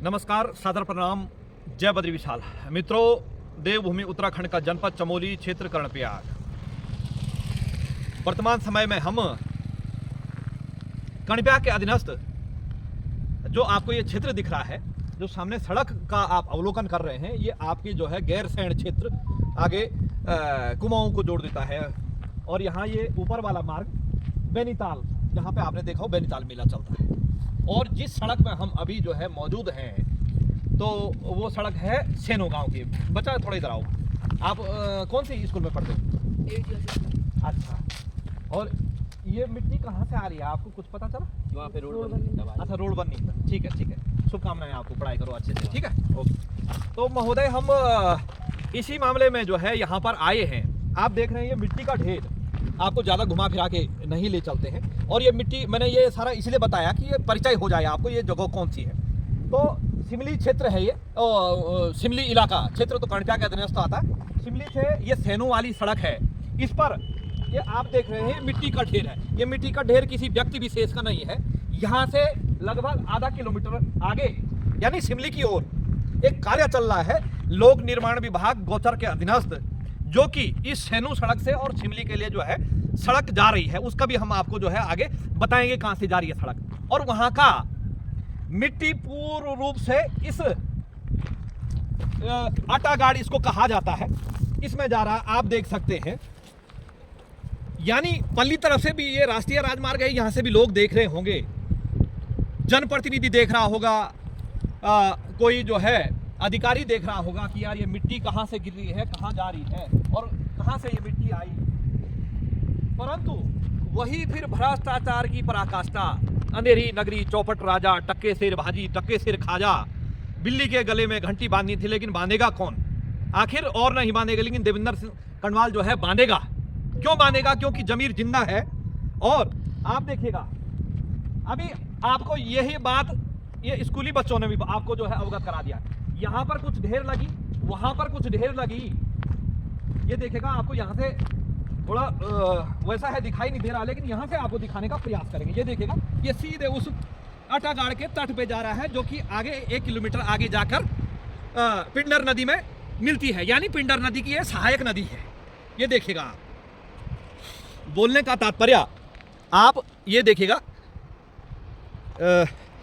नमस्कार, सादर प्रणाम, जय बद्री विशाल। मित्रों, देवभूमि उत्तराखंड का जनपद चमोली क्षेत्र कर्णप्रयाग। वर्तमान समय में हम कर्णप्रयाग के अधीनस्थ जो आपको ये क्षेत्र दिख रहा है, जो सामने सड़क का आप अवलोकन कर रहे हैं, ये आपकी जो है गैरसैंण क्षेत्र आगे कुमाऊं को जोड़ देता है। और यहाँ ये ऊपर वाला मार्ग बैनीताल, जहाँ पे आपने देखा हो बैनीताल मेला चलता है। और जिस सड़क में हम अभी जो है मौजूद हैं, तो वो सड़क है सेनो गांव की। बच्चा थोड़ा इधर आओ। आप कौन सी स्कूल में पढ़ते हो? अच्छा। और ये मिट्टी कहाँ से आ रही है, आपको कुछ पता चला? वहाँ पे रोड बननी। अच्छा, रोड बननी। ठीक है, ठीक है। शुभकामनाएं आपको, पढ़ाई करो अच्छे से। ठीक है, ओके। तो महोदय, हम इसी मामले में जो है यहाँ पर आए हैं। आप देख रहे हैं ये मिट्टी का ढेर, आपको ज़्यादा घुमा फिरा के नहीं ले चलते हैं। और ये मिट्टी मैंने ये सारा इसलिए बताया कि ये परिचय हो जाए आपको, ये जगह कौन सी है। तो सिमली क्षेत्र है ये, सिमली इलाका क्षेत्र तो कर्णप्रयाग के अधीनस्थ आता है। सिमली से ये सेनो वाली सड़क है। इस पर ये आप देख रहे हैं मिट्टी का ढेर है। ये मिट्टी का ढेर किसी व्यक्ति विशेष का नहीं है। यहाँ से लगभग आधा किलोमीटर आगे यानी सिमली की ओर एक कार्य चल रहा है लोक निर्माण विभाग गोचर के अधीनस्थ, जो कि इस सेनो सड़क से और सिमली के लिए जो है सड़क जा रही है। उसका भी हम आपको जो है आगे बताएंगे कहां से जा रही है सड़क। और वहां का मिट्टी पूर्ण रूप से इस आटा गाड़ इसको कहा जाता है, इसमें जा रहा, आप देख सकते हैं। यानी पल्ली तरफ से भी ये राष्ट्रीय राजमार्ग है, यहां से भी लोग देख रहे होंगे, जनप्रतिनिधि देख रहा होगा, कोई जो है अधिकारी देख रहा होगा कि यार ये मिट्टी कहां से गिर रही है, कहां जा रही है और कहां से ये मिट्टी आई। परंतु वही फिर भ्रष्टाचार की पराकाष्ठा, अंधेरी नगरी चौपट राजा, टक्के सिर भाजी टक्के सिर खाजा। बिल्ली के गले में घंटी बांधनी थी, लेकिन बांधेगा कौन? आखिर और नहीं बांधेगा, लेकिन देवेंद्र सिंह कनवाल जो है बांधेगा। क्यों बांधेगा? क्योंकि जमीर जिंदा है। और आप देखिएगा, अभी आपको यही बात ये स्कूली बच्चों ने भी आपको जो है अवगत करा दिया। यहाँ पर कुछ ढेर लगी, वहां पर कुछ ढेर लगी। ये देखेगा, आपको यहाँ से थोड़ा वैसा है दिखाई नहीं दे रहा, लेकिन यहाँ से आपको दिखाने का प्रयास करेंगे। ये देखेगा, ये सीधे उस आटा गाड़ के तट पे जा रहा है, जो कि आगे 1 किलोमीटर आगे जाकर पिंडर नदी में मिलती है। यानी पिंडर नदी की ये सहायक नदी है। ये देखेगा आप, बोलने का तात्पर्य आप ये देखिएगा,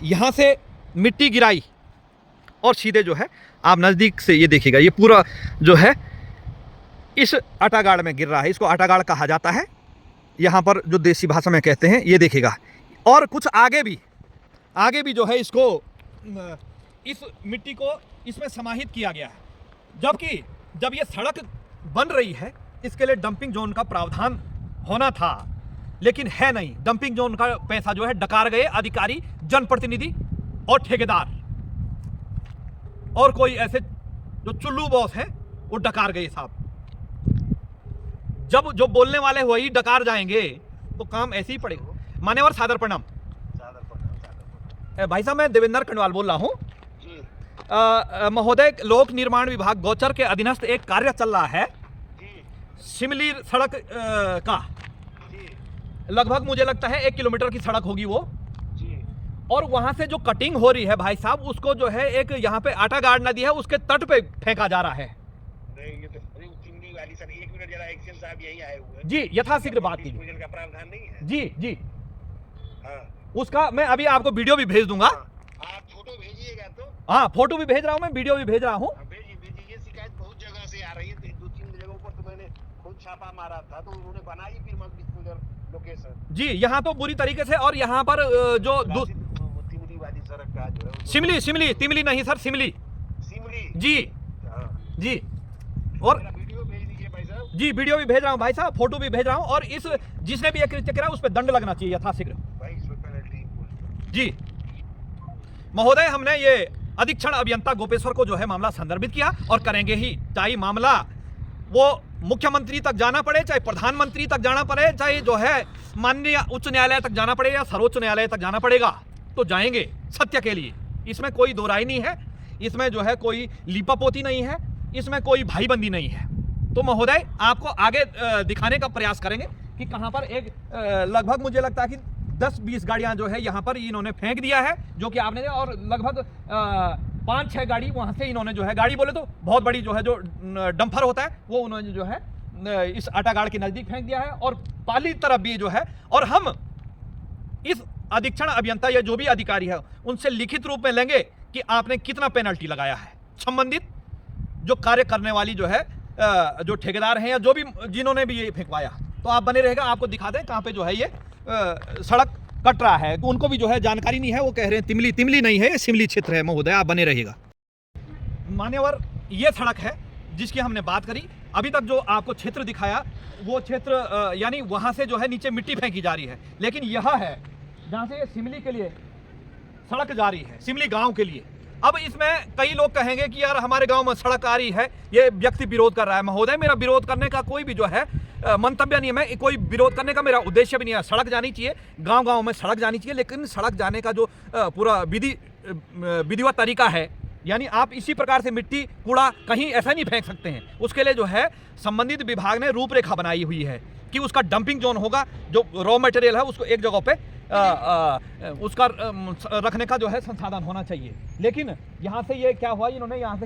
यहाँ से मिट्टी गिराई और सीधे जो है आप नज़दीक से ये देखिएगा, ये पूरा जो है इस आटागाड़ में गिर रहा है। इसको आटागाड़ कहा जाता है यहाँ पर, जो देसी भाषा में कहते हैं। ये देखिएगा, और कुछ आगे भी जो है इसको, इस मिट्टी को इसमें समाहित किया गया है। जबकि जब ये सड़क बन रही है, इसके लिए डंपिंग जोन का प्रावधान होना था, लेकिन है नहीं। डंपिंग जोन का पैसा जो है डकार गए अधिकारी, जनप्रतिनिधि और ठेकेदार, और कोई ऐसे जो चुल्लू बॉस है वो डकार गए साहब। जब जो बोलने वाले वही डकार जाएंगे तो काम ऐसे ही पड़ेगा। मान्यवर, सादर प्रणाम। भाई साहब, मैं देवेंद्र कनवाल बोल रहा हूँ। महोदय, लोक निर्माण विभाग गोचर के अधीनस्थ एक कार्य चल रहा है सिमली सड़क का। लगभग मुझे लगता है 1 किलोमीटर की सड़क होगी वो। और वहां से जो कटिंग हो रही है भाई साहब, उसको जो है एक यहाँ पे आटा गाड़ नदी है, उसके तट पे फेंका जा रहा है। नहीं, ये तो चिमनी वाली सर। 1 मिनट जरा, एक्शन साहब यही आए हुए हैं जी, यथाशीघ्र बात कीजिए। का प्रावधान नहीं है। जी जी, हाँ, उसका मैं अभी आपको वीडियो भी भेज दूंगा। आप फोटो भेजिएगा तो। हाँ, फोटो भी भेज रहा हूँ, मैं वीडियो भी भेज रहा हूँ। भेजिए। ये शिकायत बहुत जगह से आ रही है। 2-3 जगहों पर तो मैंने खुद छापा मारा था, तो उन्होंने बनाई फिर लोकेशन। जी, यहाँ तो बुरी तरीके से। और यहाँ पर जो तिमली वाली सड़क का जो है, सिमली तिमली नहीं सर, सिमली जी जी। और वीडियो भेज दीजिए भाई साहब। जी, वीडियो भी भेज रहा हूँ भाई साहब, फोटो भी भेज रहा हूँ। और इस जिसने भी ये कृत्य करा उस पर दंड लगना चाहिए यथाशीघ्र। भाई इसमें पेनल्टी। जी महोदय, हमने ये अधीक्षण अभियंता गोपेश्वर को जो है मामला संदर्भित किया और करेंगे ही। चाहे मामला वो मुख्यमंत्री तक जाना पड़े, चाहे प्रधानमंत्री तक जाना पड़े, चाहे जो है माननीय उच्च न्यायालय तक जाना पड़े या सर्वोच्च न्यायालय तक जाना पड़ेगा, तो जाएंगे सत्य के लिए। इसमें कोई दो राय नहीं है, इसमें जो है कोई लीपापोती नहीं है, इसमें कोई भाईबंदी नहीं है। तो महोदय, आपको आगे दिखाने का प्रयास करेंगे कि कहां पर एक लगभग मुझे लगता है कि 10-20 गाड़ियां जो है यहाँ पर इन्होंने फेंक दिया है, जो कि आपने, और लगभग 5-6 गाड़ी वहां से इन्होंने जो है, गाड़ी बोले तो बहुत बड़ी जो है, जो डंपर होता है वो उन्होंने जो है इस आटागाड़ के नजदीक फेंक दिया है। और पाली तरफ भी जो है, और हम इस अधीक्षण अभियंता या जो भी अधिकारी है उनसे लिखित रूप में लेंगे कि आपने कितना पेनल्टी लगाया है संबंधित जो कार्य करने वाली जो है जो ठेकेदार हैं या जो भी जिन्होंने भी ये फेंकवाया। तो आप बने रहेगा, आपको दिखा दें कहाँ पे जो है ये सड़क कट रहा है। उनको भी जो है जानकारी नहीं है, वो कह रहे हैं तिमली नहीं है, ये सिमली क्षेत्र है महोदय, आप बने रहिएगा। मान्यवर, ये सड़क है जिसकी हमने बात करी। अभी तक जो आपको क्षेत्र दिखाया वो क्षेत्र यानी वहां से जो है नीचे मिट्टी फेंकी जा रही है, लेकिन यह है जहां से सिमली के लिए सड़क जा रही है, सिमली गांव के लिए। अब इसमें कई लोग कहेंगे कि यार हमारे गांव में सड़क आ रही है, ये व्यक्ति विरोध कर रहा है। महोदय, मेरा विरोध करने का कोई भी जो है मंतव्य नहीं है, कोई विरोध करने का मेरा उद्देश्य भी नहीं है। सड़क जानी चाहिए, गांव-गांव में सड़क जानी चाहिए, लेकिन सड़क जाने का जो पूरा विधिवत तरीका है, यानी आप इसी प्रकार से मिट्टी कूड़ा कहीं ऐसा नहीं फेंक सकते हैं। उसके लिए जो है संबंधित विभाग ने रूपरेखा बनाई हुई है कि उसका डंपिंग जोन होगा, जो रॉ मटेरियल है उसको एक जगह पे उसका रखने का जो है संसाधन होना चाहिए। लेकिन यहाँ से ये क्या हुआ, इन्होंने यहाँ से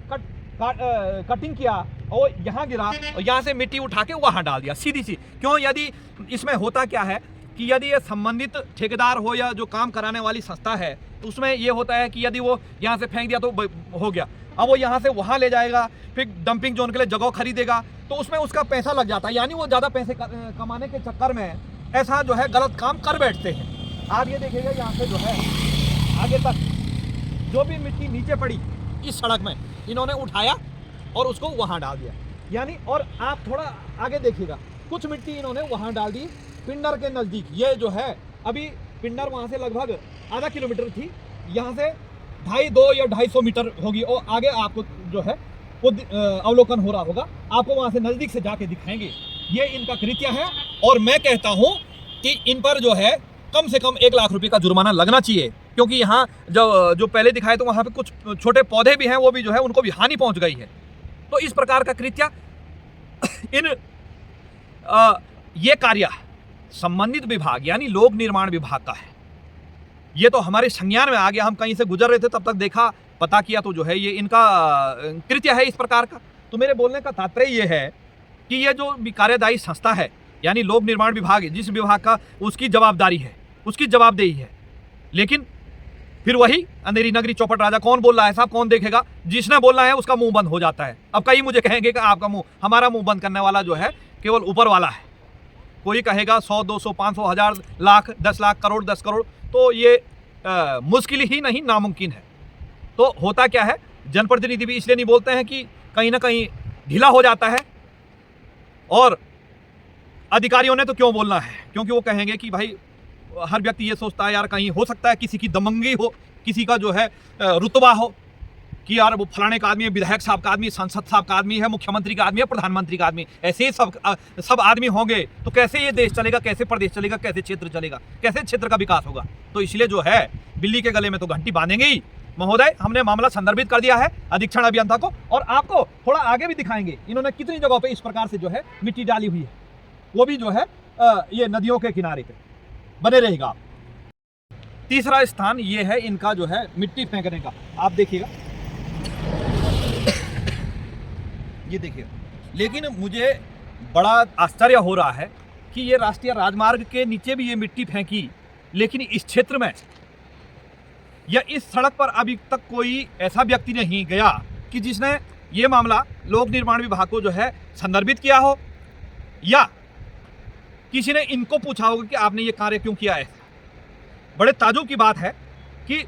कटिंग किया और यहाँ गिरा और यहाँ से मिट्टी उठा के वहाँ डाल दिया सीधी सी। क्यों? यदि इसमें होता क्या है कि यदि ये संबंधित ठेकेदार हो या जो काम कराने वाली संस्था है, तो उसमें ये होता है कि यदि वो यहाँ से फेंक दिया तो हो गया, अब वो यहाँ से वहाँ ले जाएगा, फिर डंपिंग जोन के लिए जगह खरीदेगा, तो उसमें उसका पैसा लग जाता है। यानी वो ज़्यादा पैसे कमाने के चक्कर में ऐसा जो है गलत काम कर बैठते हैं। आप ये देखिएगा यहाँ से जो है आगे तक जो भी मिट्टी नीचे पड़ी इस सड़क में इन्होंने उठाया और उसको वहाँ डाल दिया। यानी और आप थोड़ा आगे देखिएगा, कुछ मिट्टी इन्होंने वहाँ डाल दी पिंडर के नज़दीक। ये जो है अभी पिंडर वहाँ से लगभग आधा किलोमीटर थी, यहाँ से 250 या 250 मीटर होगी और आगे आपको जो है वो अवलोकन हो रहा होगा, आपको वहाँ से नज़दीक से जाके दिखाएंगे। ये इनका कृत्य है और मैं कहता हूँ कि इन पर जो है कम से कम 1 लाख रुपए का जुर्माना लगना चाहिए, क्योंकि यहाँ जो पहले दिखाए तो वहाँ पे कुछ छोटे पौधे भी हैं, वो भी जो है उनको भी हानि पहुँच गई है। तो इस प्रकार का कृत्य ये कार्य संबंधित विभाग यानी लोक निर्माण विभाग का है। ये तो हमारे संज्ञान में आ गया, हम कहीं से गुजर रहे थे तब तक देखा, पता किया, तो जो है ये इनका कृत्य है इस प्रकार का। तो मेरे बोलने का तात्पर्य ये है कि ये जो कार्यदायी संस्था है यानी लोक निर्माण विभाग है, जिस विभाग का उसकी जवाबदारी है, उसकी जवाबदेही है, लेकिन फिर वही अंधेरी नगरी चौपट राजा, कौन बोल रहा है साहब, कौन देखेगा? जिसने बोलना है उसका मुंह बंद हो जाता है। अब कई मुझे कहेंगे कि आपका मुंह, हमारा मुंह बंद करने वाला जो है केवल ऊपर वाला है। कोई कहेगा 100, 200, 500, 1000, लाख, 10 लाख, करोड़, 10 करोड़, तो ये मुश्किल ही नहीं नामुमकिन है। तो होता क्या है, जनप्रतिनिधि भी इसलिए नहीं बोलते हैं कि कहीं ना कहीं ढीला हो जाता है, और अधिकारियों ने तो क्यों बोलना है, क्योंकि वो कहेंगे कि भाई हर व्यक्ति ये सोचता है यार कहीं हो सकता है किसी की दमंगी हो, किसी का जो है रुतबा हो कि यार वो फलाने का आदमी है, विधायक साहब का आदमी, सांसद साहब का आदमी है, मुख्यमंत्री का आदमी है, प्रधानमंत्री का आदमी, ऐसे ही सब आदमी होंगे तो कैसे ये देश चलेगा, कैसे प्रदेश चलेगा, कैसे क्षेत्र चलेगा, कैसे क्षेत्र का विकास होगा। तो इसलिए जो है बिल्ली के गले में तो घंटी बांधेंगे ही। महोदय, हमने मामला संदर्भित कर दिया है अधीक्षण अभियंता को, और आपको थोड़ा आगे भी दिखाएंगे इन्होंने कितनी जगहों पे इस प्रकार से जो है मिट्टी डाली हुई है, वो भी जो है ये नदियों के किनारे पे। बने रहेगा। तीसरा स्थान ये है इनका जो है मिट्टी फेंकने का, आप देखिएगा, ये देखिए। लेकिन मुझे बड़ा आश्चर्य हो रहा है कि ये राष्ट्रीय राजमार्ग के नीचे भी ये मिट्टी फेंकी, लेकिन इस क्षेत्र में या इस सड़क पर अभी तक कोई ऐसा व्यक्ति नहीं गया कि जिसने ये मामला लोक निर्माण विभाग को जो है संदर्भित किया हो, या किसी ने इनको पूछा होगा कि आपने ये कार्य क्यों किया है। बड़े ताज्जुब की बात है कि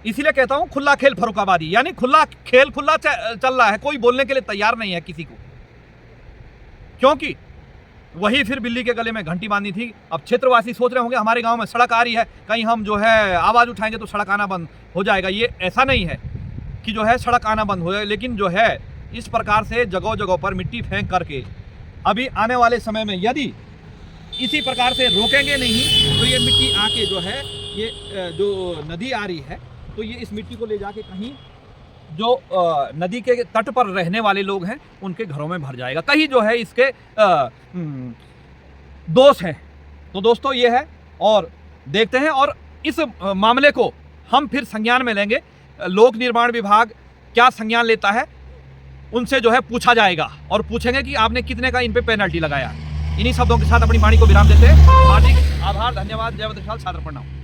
इसीलिए कहता हूं खुला खेल फर्रुखाबादी, यानी खुला खेल खुला चल रहा है, कोई बोलने के लिए तैयार नहीं है किसी को, क्योंकि वही फिर बिल्ली के गले में घंटी बांधी थी। अब क्षेत्रवासी सोच रहे होंगे हमारे गांव में सड़क आ रही है, कहीं हम जो है आवाज़ उठाएंगे तो सड़क आना बंद हो जाएगा। ये ऐसा नहीं है कि जो है सड़क आना बंद हो जाए, लेकिन जो है इस प्रकार से जगह जगह पर मिट्टी फेंक करके अभी आने वाले समय में यदि इसी प्रकार से रोकेंगे नहीं तो ये मिट्टी आके जो है ये जो नदी आ रही है तो ये इस मिट्टी को ले जाके कहीं जो नदी के तट पर रहने वाले लोग हैं उनके घरों में भर जाएगा। कहीं जो है इसके दोष हैं। तो दोस्तों ये है, और देखते हैं, और इस मामले को हम फिर संज्ञान में लेंगे। लोक निर्माण विभाग क्या संज्ञान लेता है उनसे जो है पूछा जाएगा और पूछेंगे कि आपने कितने का इन पे पेनल्टी लगाया। इन्हीं शब्दों के साथ अपनी वाणी को विराम देते हैं। हार्दिक आभार, धन्यवाद, जय विशाल, सादर प्रणाम।